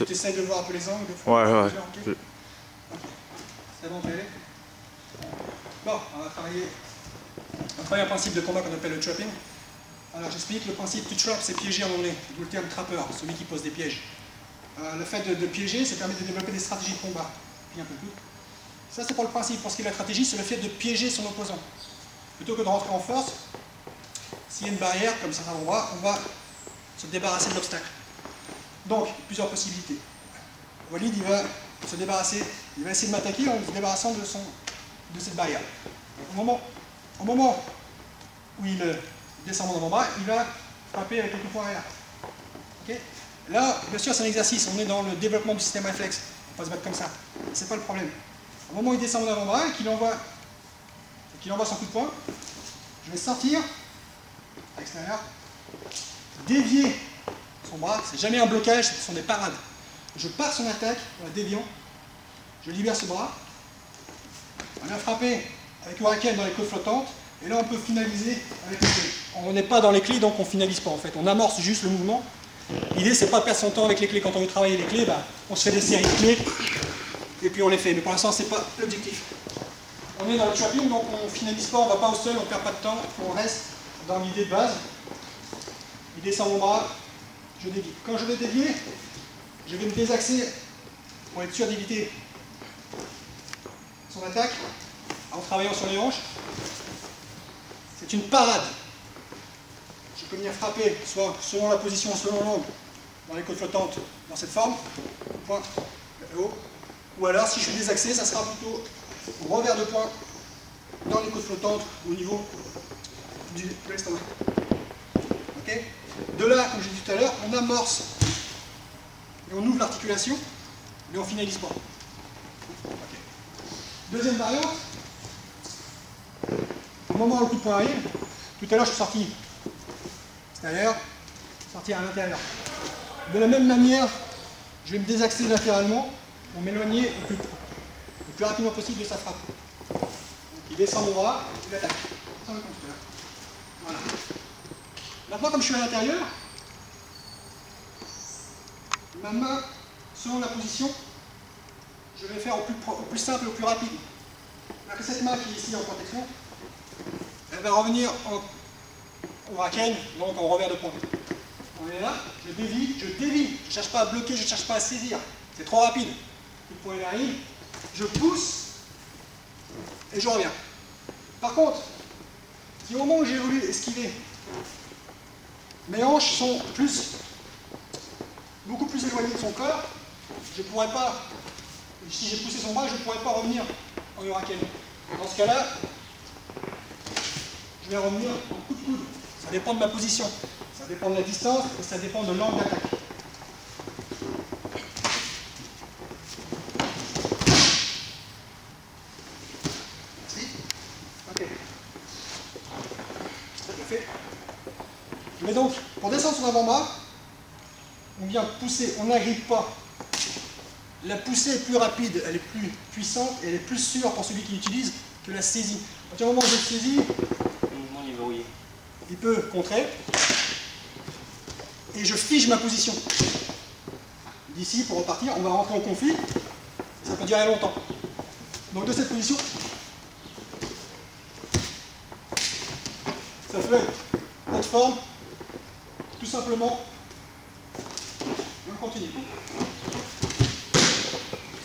Tu essaies de voir un peu les angles. Ouais, ouais. Okay. C'est bon, allez. Bon, on va travailler un principe de combat qu'on appelle le trapping. Alors j'explique, le principe to trap, c'est piéger en anglais, d'où le terme trapper, celui qui pose des pièges. Le fait de piéger, ça permet de développer des stratégies de combat. Puis un peu tout. Ça c'est pour le principe. Pour ce qui est de la stratégie, c'est le fait de piéger son opposant. Plutôt que de rentrer en force, s'il y a une barrière, comme certains endroits, on va se débarrasser de l'obstacle. Donc, plusieurs possibilités. Walid, il va se débarrasser, il va essayer de m'attaquer en se débarrassant de cette barrière. Au moment où il descend mon avant-bras, il va frapper avec le coup de poing arrière. Okay. Là, bien sûr, c'est un exercice, on est dans le développement du système réflexe. On va se battre comme ça. C'est pas le problème. Au moment où il descend mon avant-bras et qu'il envoie son coup de poing, je vais sortir à l'extérieur, dévier son bras, c'est jamais un blocage, ce sont des parades. Je pars son attaque en la déviant, je libère ce bras, on a frappé avec Hurricane dans les côtes flottantes, et là on peut finaliser avec les clés. On n'est pas dans les clés, donc on ne finalise pas en fait, on amorce juste le mouvement. L'idée c'est pas de perdre son temps avec les clés, quand on veut travailler les clés, on se fait des séries de clés, et puis on les fait, mais pour l'instant c'est pas l'objectif. On est dans le trapping, donc on ne finalise pas, on ne va pas au sol, on ne perd pas de temps, on reste dans l'idée de base. Il descend mon bras, je dévie. Quand je vais dévier, je vais me désaxer pour être sûr d'éviter son attaque en travaillant sur les hanches. C'est une parade. Je peux venir frapper, soit selon la position, selon l'angle, dans les côtes flottantes, dans cette forme, point, haut. Ou alors, si je suis désaxé, ça sera plutôt revers de poing dans les côtes flottantes au niveau de l'estomac. Okay. De là, comme j'ai dit tout à l'heure, on amorce et on ouvre l'articulation, mais on ne finalise pas. Okay. Deuxième variante, au moment où le coup de poing arrive, tout à l'heure je suis sorti extérieur, sorti à l'intérieur. De la même manière, je vais me désaxer latéralement pour m'éloigner le plus rapidement possible de sa frappe. Donc, il descend mon bras, il attaque. Voilà. Maintenant, comme je suis à l'intérieur, ma main, selon la position, je vais faire au plus simple et au plus rapide. Alors que cette main qui est ici en protection, elle va revenir au Hurricane, donc en revers de poing. On est là, je dévie, je ne cherche pas à bloquer, je ne cherche pas à saisir. C'est trop rapide. Le point arrive, je pousse et je reviens. Par contre, si au moment où j'ai voulu esquiver, mes hanches sont beaucoup plus éloignées de son corps, je ne pourrais pas, si j'ai poussé son bras, je ne pourrais pas revenir en Hurricane. Dans ce cas-là, je vais revenir en coup de coude. Ça dépend de ma position, ça dépend de la distance et ça dépend de l'angle d'attaque. Mais donc, pour descendre son avant-bras, on vient pousser, on n'agrippe pas. La poussée est plus rapide, elle est plus puissante et elle est plus sûre pour celui qui l'utilise que la saisie. À partir du moment où je saisis, le mouvement est verrouillé. Il peut contrer et je fige ma position. D'ici, pour repartir, on va rentrer en conflit et ça peut durer longtemps. Donc de cette position, ça peut être notre forme. Tout simplement, on continue. Je ne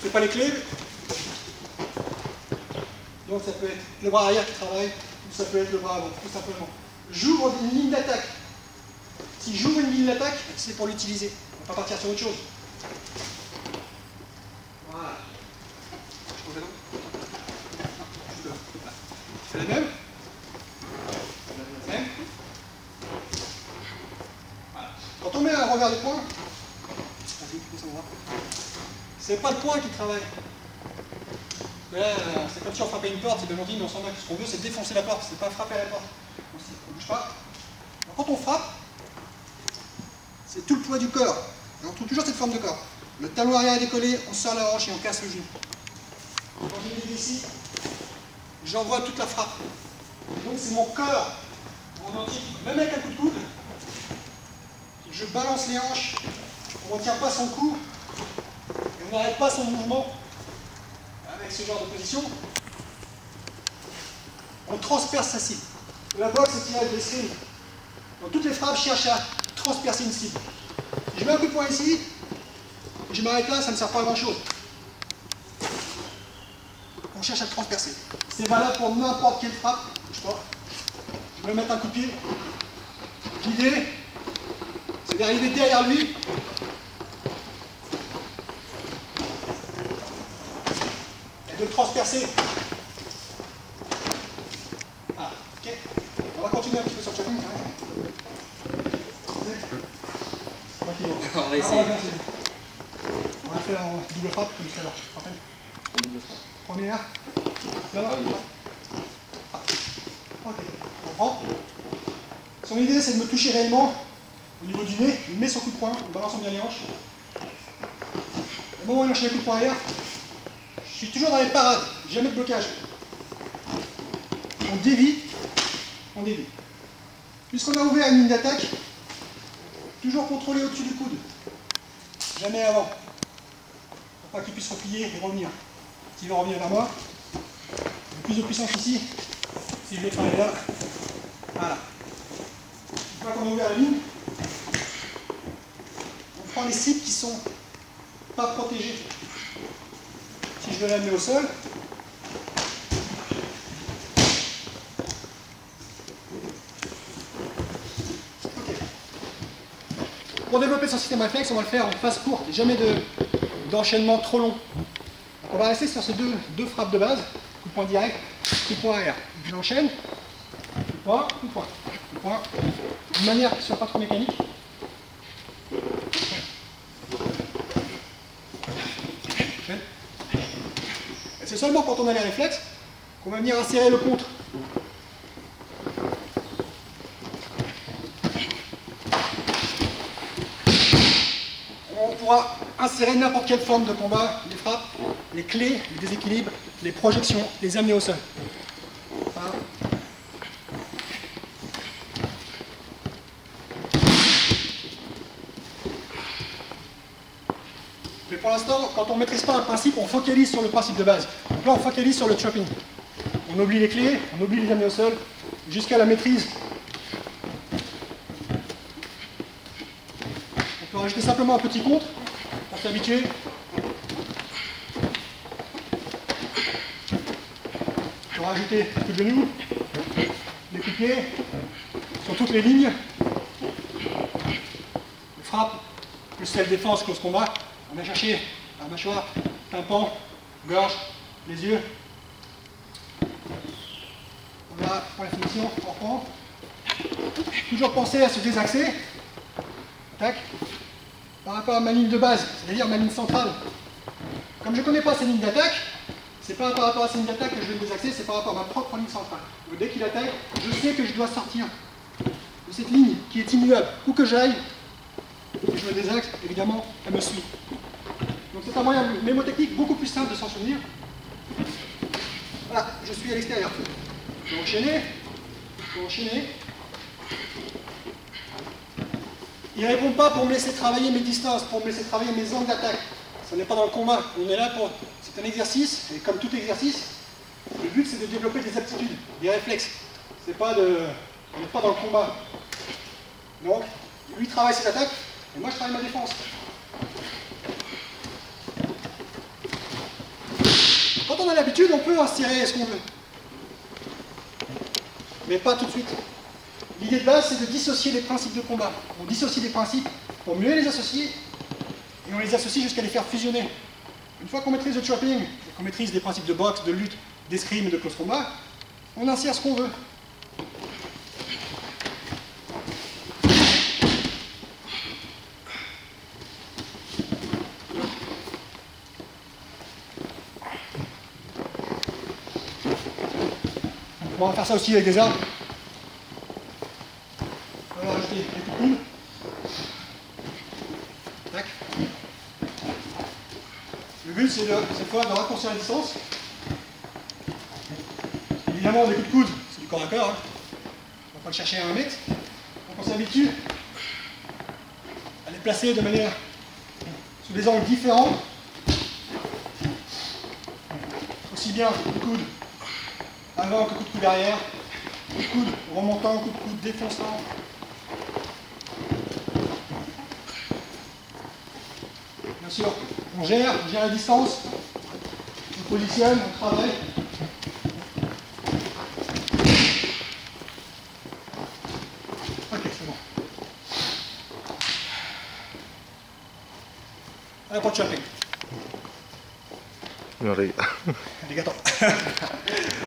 fais pas les clés. Donc ça peut être le bras arrière qui travaille, ou ça peut être le bras avant, tout simplement. J'ouvre une ligne d'attaque. Si j'ouvre une ligne d'attaque, c'est pour l'utiliser. On va pas partir sur autre chose. Voilà. Je fais la même. Quand on met un revers de poing, c'est pas le poing qui travaille. C'est comme si on frappait une porte, c'est bien gentil, mais on s'en va. Ce qu'on veut, c'est défoncer la porte, c'est pas frapper à la porte. On ne bouge pas. Alors, quand on frappe, c'est tout le poids du corps. Et on trouve toujours cette forme de corps. Le talon arrière est décollé, on serre la hanche et on casse le genou. Quand je mets ici, j'envoie toute la frappe. Et donc c'est mon corps en entier, même avec un coup de coude, je balance les hanches, on ne retient pas son cou, Et on n'arrête pas son mouvement avec ce genre de position. On transperce sa cible. La boxe est tirée de l'escrime. Donc toutes les frappes cherchent à transpercer une cible. Si je mets un coup de poing ici, et je m'arrête là, ça ne sert pas à grand chose. On cherche à le transpercer. C'est valable pour n'importe quelle frappe. Je vais mettre un coup de pied. L'idée, c'est d'arriver derrière lui. Et de le transpercer. Voilà, ok. On va continuer un petit peu sur le chopping. On va essayer. On va faire en double frappe comme tout à l'heure. Tu te rappelles ? Première. Là, là. Ok. On prend. Son idée, c'est de me toucher réellement au niveau du nez. Il met son coup de poing, en balançant bien les hanches. Au moment où il enchaîne le coup de poing arrière, je suis toujours dans les parades, jamais de blocage. On dévie, on dévie. Puisqu'on a ouvert une ligne d'attaque, toujours contrôler au-dessus du coude. Jamais avant. Pour pas qu'il puisse replier et revenir. S'il veut revenir vers moi, j'ai plus de puissance ici. Si je vais travailler là, voilà. Une fois qu'on a ouvert la ligne, on prend les cibles qui ne sont pas protégées. Si je veux l'amener au sol, ok. Pour développer son système réflexe, on va le faire en phase courte, et jamais d'enchaînement trop long. On va rester sur ces deux frappes de base, coup de poing direct, coup de poing arrière. Je l'enchaîne, coup de poing, coup de poing, coup de poing, de manière qui ne soit pas trop mécanique. Et c'est seulement quand on a les réflexes qu'on va venir insérer le contre. On pourra insérer n'importe quelle forme de combat, les frappes, les clés, les déséquilibres, les projections, les amener au sol. Voilà. Mais pour l'instant, quand on ne maîtrise pas un principe, on focalise sur le principe de base. Donc là, on focalise sur le chopping. On oublie les clés, on oublie les amener au sol, jusqu'à la maîtrise. On peut rajouter simplement un petit contre, pour s'habituer. On peut rajouter un coup de genou, les coups de pied, sur toutes les lignes. Les frappes, plus celle défense, close combat. On va chercher la mâchoire, tympan, gorge, les yeux. Voilà, pour la finition, on reprend. Toujours penser à se désaxer. Tac. Par rapport à ma ligne de base, c'est-à-dire ma ligne centrale. Comme je ne connais pas ces lignes d'attaque, c'est pas par rapport à ces lignes d'attaque que je vais me désaxer, c'est par rapport à ma propre ligne centrale. Donc dès qu'il attaque, je sais que je dois sortir de cette ligne qui est immuable. Où que j'aille, et je me désaxe, évidemment, elle me suit. Donc c'est un moyen mémotechnique beaucoup plus simple de s'en souvenir. Voilà, je suis à l'extérieur. Je vais enchaîner, je vais enchaîner. Il ne répond pas pour me laisser travailler mes distances, pour me laisser travailler mes angles d'attaque. Ça n'est pas dans le combat. On est là pour... C'est un exercice, et comme tout exercice, le but c'est de développer des aptitudes, des réflexes. C'est pas de... On n'est pas dans le combat. Donc, lui travaille ses attaques, et moi je travaille ma défense. Quand on a l'habitude, on peut insérer ce qu'on veut. Mais pas tout de suite. L'idée de base, c'est de dissocier les principes de combat. On dissocie les principes pour mieux les associer, et on les associe jusqu'à les faire fusionner. Une fois qu'on maîtrise le chopping, et qu'on maîtrise les principes de boxe, de lutte, d'escrime et de close combat, on insère ce qu'on veut. On va faire ça aussi avec des armes. On va rajouter des coups de coude. Tac. Le but, c'est cette fois de raccourcir la distance. Évidemment, des coups de coude, c'est du corps à corps. Hein. On ne va pas le chercher à 1 mètre. Donc on s'habitue à les placer de manière sous des angles différents. aussi bien coup de coude avant que coup de coude arrière. Coup de coude remontant, coup de coude défonçant. Bien sûr, on gère la distance, on positionne, on travaille. Ok, c'est bon. Allez pour le chopping. No, Arigato.